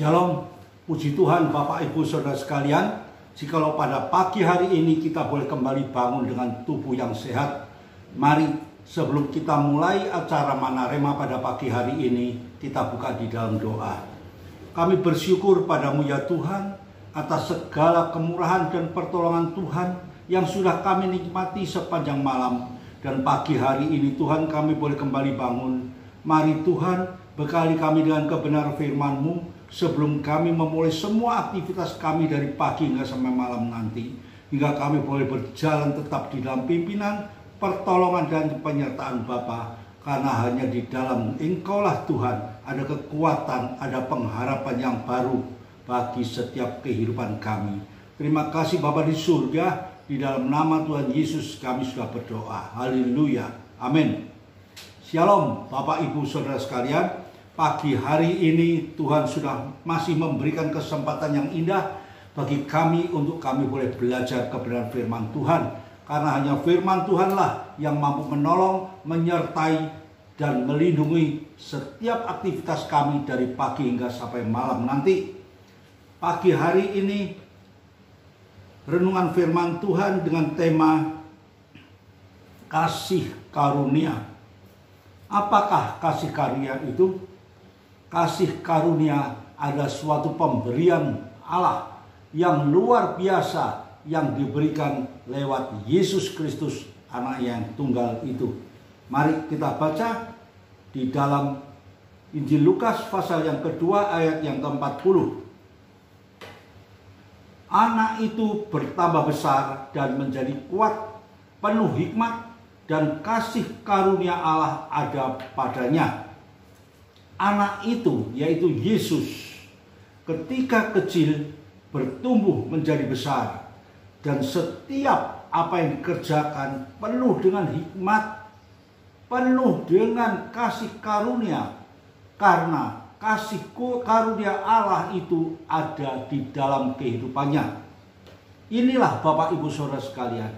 Shalom, puji Tuhan Bapak Ibu Saudara sekalian. Jikalau pada pagi hari ini kita boleh kembali bangun dengan tubuh yang sehat, mari sebelum kita mulai acara Manarema pada pagi hari ini, kita buka di dalam doa. Kami bersyukur padamu ya Tuhan atas segala kemurahan dan pertolongan Tuhan yang sudah kami nikmati sepanjang malam. Dan pagi hari ini Tuhan kami boleh kembali bangun. Mari Tuhan bekali kami dengan kebenaran firman-Mu sebelum kami memulai semua aktivitas kami dari pagi hingga sampai malam nanti. Hingga kami boleh berjalan tetap di dalam pimpinan, pertolongan dan penyertaan Bapa. Karena hanya di dalam Engkaulah Tuhan ada kekuatan, ada pengharapan yang baru bagi setiap kehidupan kami. Terima kasih Bapa di surga, di dalam nama Tuhan Yesus kami sudah berdoa. Haleluya. Amin. Shalom Bapak Ibu Saudara sekalian. Pagi hari ini Tuhan sudah masih memberikan kesempatan yang indah bagi kami untuk kami boleh belajar kebenaran firman Tuhan. Karena hanya firman Tuhanlah yang mampu menolong, menyertai, dan melindungi setiap aktivitas kami dari pagi hingga sampai malam nanti. Pagi hari ini renungan firman Tuhan dengan tema kasih karunia. Apakah kasih karunia itu? Kasih karunia adalah suatu pemberian Allah yang luar biasa yang diberikan lewat Yesus Kristus, anak yang tunggal itu. Mari kita baca di dalam Injil Lukas pasal yang kedua ayat yang ke-40. Anak itu bertambah besar dan menjadi kuat, penuh hikmat dan kasih karunia Allah ada padanya. Anak itu, yaitu Yesus, ketika kecil bertumbuh menjadi besar. Dan setiap apa yang dikerjakan penuh dengan hikmat, penuh dengan kasih karunia. Karena kasih karunia Allah itu ada di dalam kehidupannya. Inilah Bapak Ibu Saudara sekalian,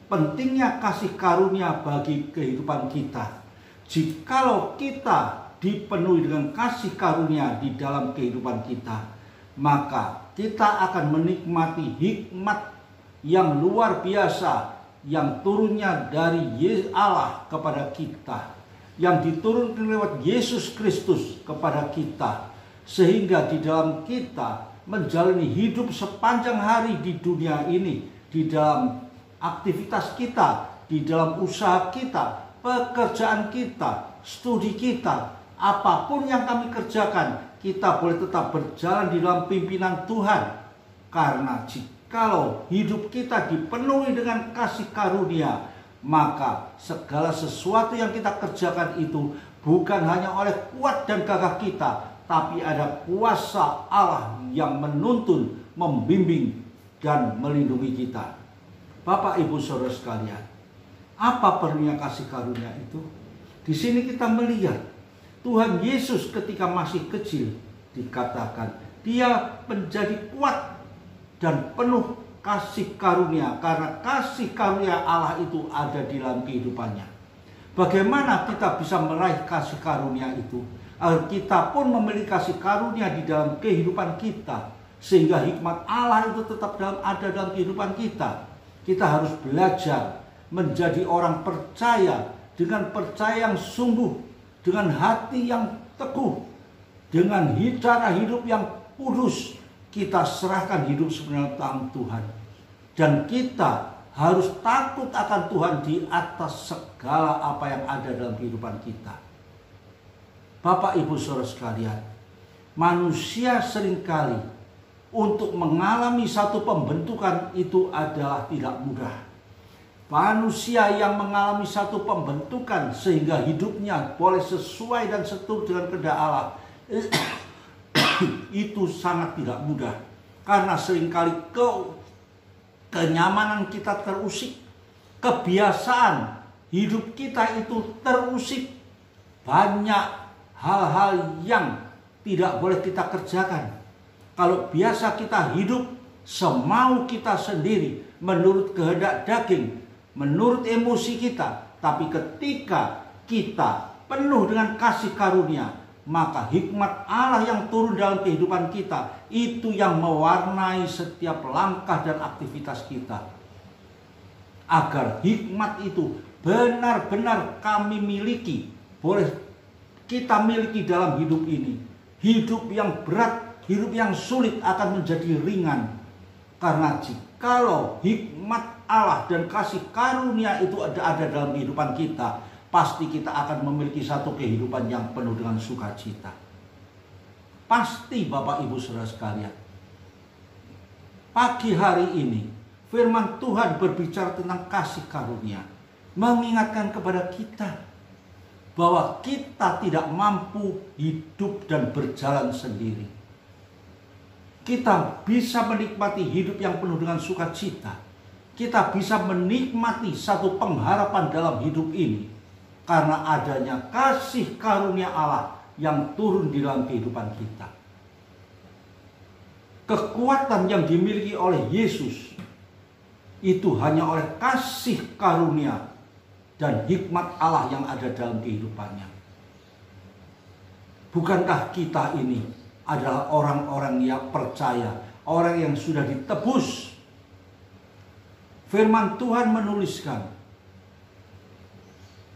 pentingnya kasih karunia bagi kehidupan kita. Jikalau kita dipenuhi dengan kasih karunia di dalam kehidupan kita, maka kita akan menikmati hikmat yang luar biasa yang turunnya dari Allah kepada kita, yang diturunkan lewat Yesus Kristus kepada kita, sehingga di dalam kita menjalani hidup sepanjang hari di dunia ini, di dalam aktivitas kita, di dalam usaha kita, pekerjaan kita, studi kita, apapun yang kami kerjakan, kita boleh tetap berjalan di dalam pimpinan Tuhan. Karena jikalau hidup kita dipenuhi dengan kasih karunia, maka segala sesuatu yang kita kerjakan itu bukan hanya oleh kuat dan gagah kita, tapi ada kuasa Allah yang menuntun, membimbing, dan melindungi kita. Bapak Ibu Saudara sekalian, apa perlunya kasih karunia itu? Di sini kita melihat Tuhan Yesus ketika masih kecil dikatakan dia menjadi kuat dan penuh kasih karunia, karena kasih karunia Allah itu ada di dalam kehidupannya. Bagaimana kita bisa meraih kasih karunia itu? Agar kita pun memiliki kasih karunia di dalam kehidupan kita, sehingga hikmat Allah itu tetap ada dalam kehidupan kita. Kita harus belajar menjadi orang percaya dengan percaya yang sungguh, dengan hati yang teguh, dengan cara hidup yang kudus. Kita serahkan hidup sebenarnya tentang Tuhan. Dan kita harus takut akan Tuhan di atas segala apa yang ada dalam kehidupan kita. Bapak Ibu Saudara sekalian, manusia seringkali untuk mengalami satu pembentukan itu adalah tidak mudah. Manusia yang mengalami satu pembentukan sehingga hidupnya boleh sesuai dan seturut dengan kehendak Allah itu sangat tidak mudah. Karena seringkali kenyamanan kita terusik, kebiasaan hidup kita itu terusik. Banyak hal-hal yang tidak boleh kita kerjakan. Kalau biasa kita hidup semau kita sendiri, menurut kehendak daging, menurut emosi kita. Tapi ketika kita penuh dengan kasih karunia, maka hikmat Allah yang turun dalam kehidupan kita itu yang mewarnai setiap langkah dan aktivitas kita. Agar hikmat itu benar-benar kami miliki, boleh kita miliki dalam hidup ini. Hidup yang berat, hidup yang sulit akan menjadi ringan. Karena jikalau hikmat Allah dan kasih karunia itu ada dalam kehidupan kita, pasti kita akan memiliki satu kehidupan yang penuh dengan sukacita. Pasti Bapak Ibu Saudara sekalian. Pagi hari ini firman Tuhan berbicara tentang kasih karunia, mengingatkan kepada kita bahwa kita tidak mampu hidup dan berjalan sendiri. Kita bisa menikmati hidup yang penuh dengan sukacita. Kita bisa menikmati satu pengharapan dalam hidup ini karena adanya kasih karunia Allah yang turun di dalam kehidupan kita. Kekuatan yang dimiliki oleh Yesus itu hanya oleh kasih karunia dan hikmat Allah yang ada dalam kehidupannya. Bukankah kita ini adalah orang-orang yang percaya, orang yang sudah ditebus? Firman Tuhan menuliskan,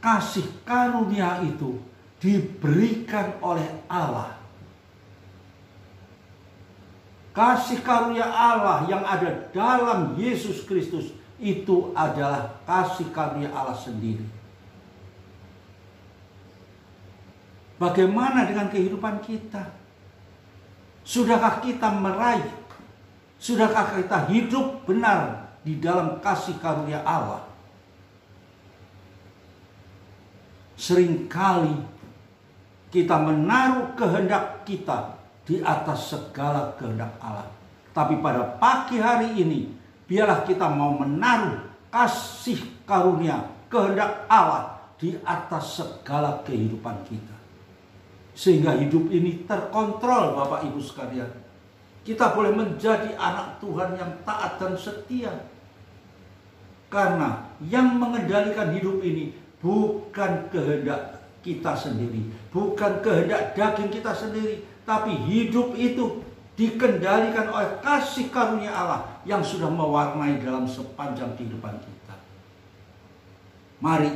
kasih karunia itu diberikan oleh Allah. Kasih karunia Allah yang ada dalam Yesus Kristus itu adalah kasih karunia Allah sendiri. Bagaimana dengan kehidupan kita? Sudahkah kita meraih? Sudahkah kita hidup benar di dalam kasih karunia Allah? Seringkali kita menaruh kehendak kita di atas segala kehendak Allah. Tapi pada pagi hari ini, biarlah kita mau menaruh kasih karunia, kehendak Allah di atas segala kehidupan kita. Sehingga hidup ini terkontrol Bapak Ibu sekalian. Kita boleh menjadi anak Tuhan yang taat dan setia. Karena yang mengendalikan hidup ini bukan kehendak kita sendiri, bukan kehendak daging kita sendiri, tapi hidup itu dikendalikan oleh kasih karunia Allah yang sudah mewarnai dalam sepanjang kehidupan kita. Mari,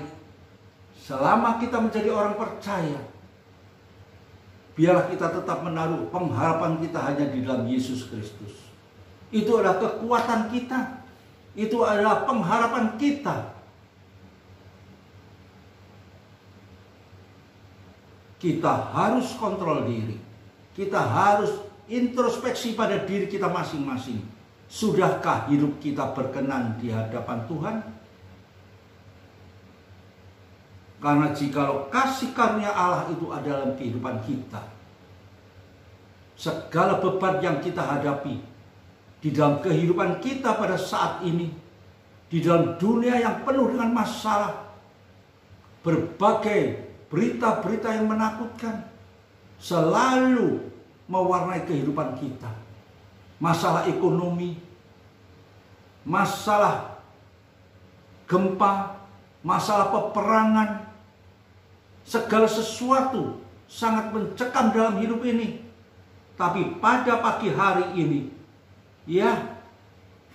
selama kita menjadi orang percaya, biarlah kita tetap menaruh pengharapan kita hanya di dalam Yesus Kristus. Itu adalah kekuatan kita, itu adalah pengharapan kita. Kita harus kontrol diri. Kita harus introspeksi pada diri kita masing-masing. Sudahkah hidup kita berkenan di hadapan Tuhan? Karena jikalau kasih karunia Allah itu ada dalam kehidupan kita, segala beban yang kita hadapi di dalam kehidupan kita pada saat ini, di dalam dunia yang penuh dengan masalah, berbagai berita-berita yang menakutkan selalu mewarnai kehidupan kita. Masalah ekonomi, masalah gempa, masalah peperangan, segala sesuatu sangat mencekam dalam hidup ini. Tapi pada pagi hari ini, ya,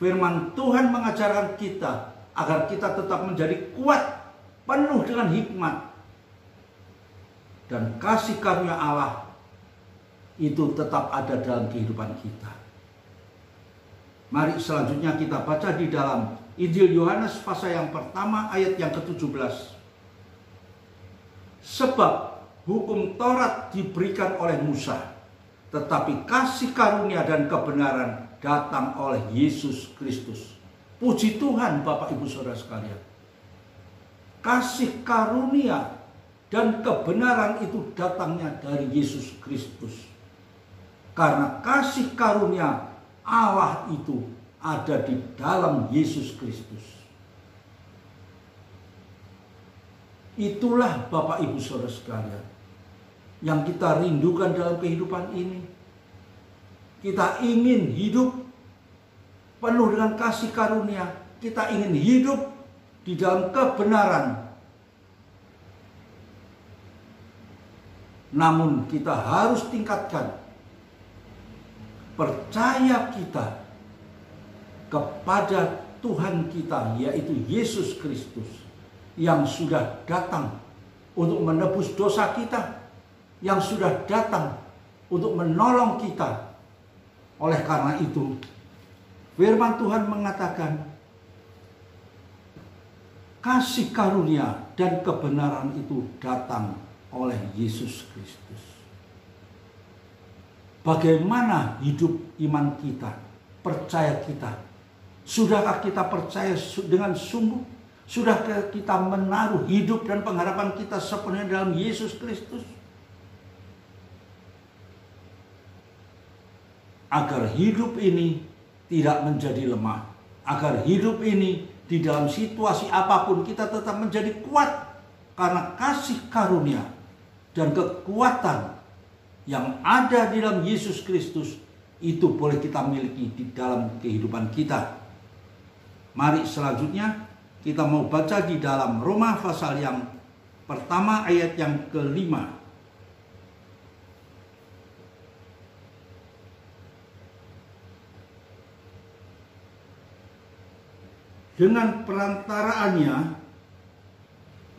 firman Tuhan mengajarkan kita agar kita tetap menjadi kuat, penuh dengan hikmat. Dan kasih karunia Allah itu tetap ada dalam kehidupan kita. Mari selanjutnya kita baca di dalam Injil Yohanes pasal yang pertama ayat yang ke-17. Sebab hukum Taurat diberikan oleh Musa, tetapi kasih karunia dan kebenaran datang oleh Yesus Kristus. Puji Tuhan Bapak Ibu Saudara sekalian. Kasih karunia dan kebenaran itu datangnya dari Yesus Kristus. Karena kasih karunia Allah itu ada di dalam Yesus Kristus. Itulah Bapak Ibu Saudara sekalian yang kita rindukan dalam kehidupan ini. Kita ingin hidup penuh dengan kasih karunia. Kita ingin hidup di dalam kebenaran. Namun kita harus tingkatkan percaya kita kepada Tuhan kita, yaitu Yesus Kristus, yang sudah datang untuk menebus dosa kita, yang sudah datang untuk menolong kita. Oleh karena itu, firman Tuhan mengatakan, kasih karunia dan kebenaran itu datang oleh Yesus Kristus. Bagaimana hidup iman kita, percaya kita? Sudahkah kita percaya dengan sungguh? Sudahkah kita menaruh hidup dan pengharapan kita sepenuhnya dalam Yesus Kristus? Agar hidup ini tidak menjadi lemah. Agar hidup ini di dalam situasi apapun kita tetap menjadi kuat. Karena kasih karunia dan kekuatan yang ada di dalam Yesus Kristus itu boleh kita miliki di dalam kehidupan kita. Mari selanjutnya kita mau baca di dalam Roma pasal yang pertama ayat yang ke-5. Dengan perantaraannya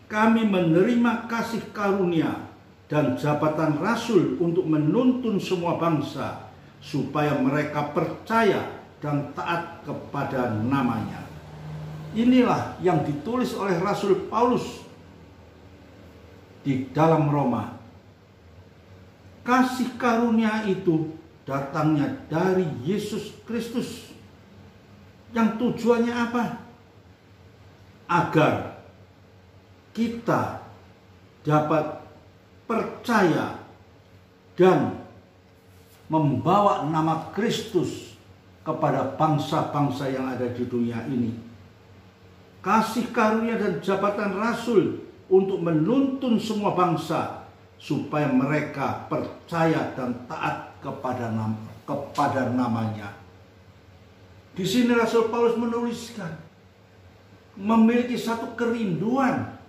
kami menerima kasih karunia dan jabatan rasul untuk menuntun semua bangsa supaya mereka percaya dan taat kepada namanya. Inilah yang ditulis oleh Rasul Paulus di dalam Roma. Kasih karunia itu datangnya dari Yesus Kristus. Yang tujuannya apa? Agar kita dapat percaya dan membawa nama Kristus kepada bangsa-bangsa yang ada di dunia ini. Kasih karunia dan jabatan rasul untuk menuntun semua bangsa supaya mereka percaya dan taat kepada namanya. Di sini Rasul Paulus menuliskan memiliki satu kerinduan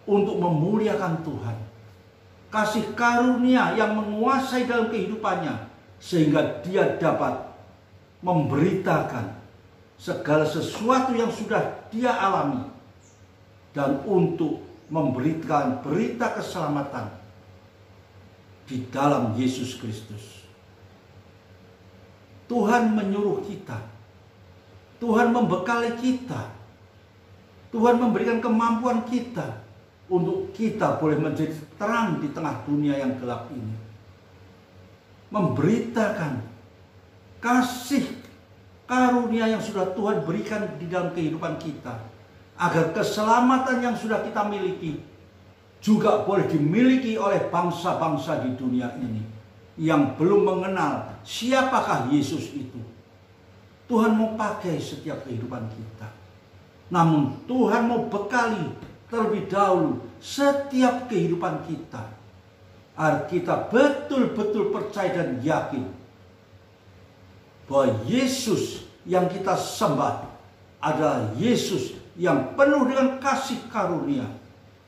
untuk memuliakan Tuhan. Kasih karunia yang menguasai dalam kehidupannya sehingga dia dapat memberitakan segala sesuatu yang sudah dia alami dan untuk memberikan berita keselamatan di dalam Yesus Kristus. Tuhan menyuruh kita, Tuhan membekali kita, Tuhan memberikan kemampuan kita untuk kita boleh menjadi terang di tengah dunia yang gelap ini. Memberitakan kasih karunia yang sudah Tuhan berikan di dalam kehidupan kita, agar keselamatan yang sudah kita miliki juga boleh dimiliki oleh bangsa-bangsa di dunia ini yang belum mengenal siapakah Yesus itu. Tuhan mau pakai setiap kehidupan kita, namun Tuhan mau bekali terlebih dahulu setiap kehidupan kita, agar kita betul-betul percaya dan yakin bahwa Yesus yang kita sembah adalah Yesus yang penuh dengan kasih karunia.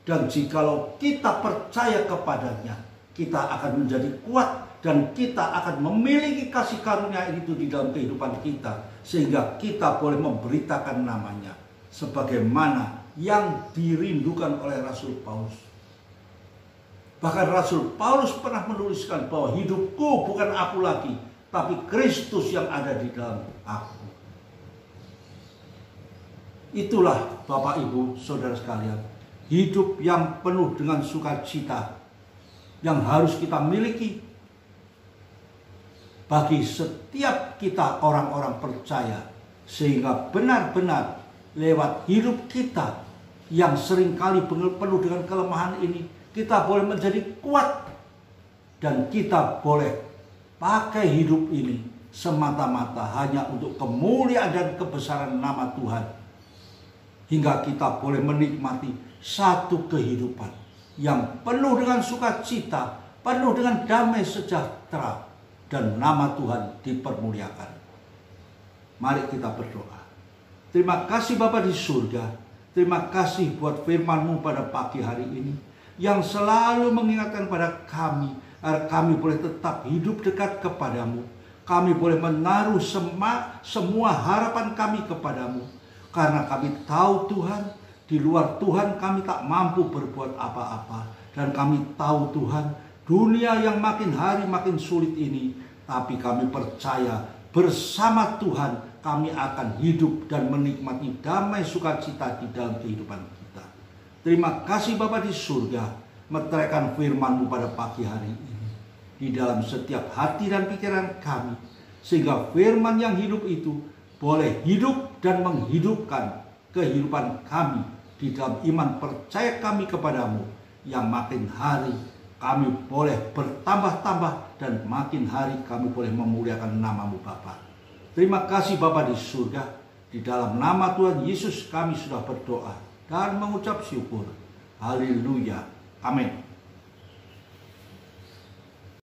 Dan jikalau kita percaya kepadanya, kita akan menjadi kuat dan kita akan memiliki kasih karunia itu di dalam kehidupan kita, sehingga kita boleh memberitakan namanya sebagaimana yang dirindukan oleh Rasul Paulus. Bahkan Rasul Paulus pernah menuliskan bahwa hidupku bukan aku lagi, tapi Kristus yang ada di dalam aku. Itulah Bapak Ibu Saudara sekalian, hidup yang penuh dengan sukacita yang harus kita miliki bagi setiap kita orang-orang percaya, sehingga benar-benar lewat hidup kita yang seringkali penuh dengan kelemahan ini, kita boleh menjadi kuat dan kita boleh pakai hidup ini semata-mata hanya untuk kemuliaan dan kebesaran nama Tuhan, hingga kita boleh menikmati satu kehidupan yang penuh dengan sukacita, penuh dengan damai sejahtera, dan nama Tuhan dipermuliakan. Mari kita berdoa. Terima kasih Bapa di surga, terima kasih buat firman-Mu pada pagi hari ini yang selalu mengingatkan pada kami agar kami boleh tetap hidup dekat kepadamu. Kami boleh menaruh semua harapan kami kepadamu. Karena kami tahu Tuhan, di luar Tuhan kami tak mampu berbuat apa-apa. Dan kami tahu Tuhan, dunia yang makin hari makin sulit ini, tapi kami percaya bersama Tuhan kami akan hidup dan menikmati damai sukacita di dalam kehidupan kita. Terima kasih Bapa di surga, meteraikan firman-Mu pada pagi hari ini di dalam setiap hati dan pikiran kami, sehingga firman yang hidup itu boleh hidup dan menghidupkan kehidupan kami di dalam iman percaya kami kepadamu, yang makin hari kami boleh bertambah-tambah dan makin hari kami boleh memuliakan nama-Mu Bapa. Terima kasih Bapa di surga, di dalam nama Tuhan Yesus kami sudah berdoa dan mengucap syukur. Haleluya. Amin.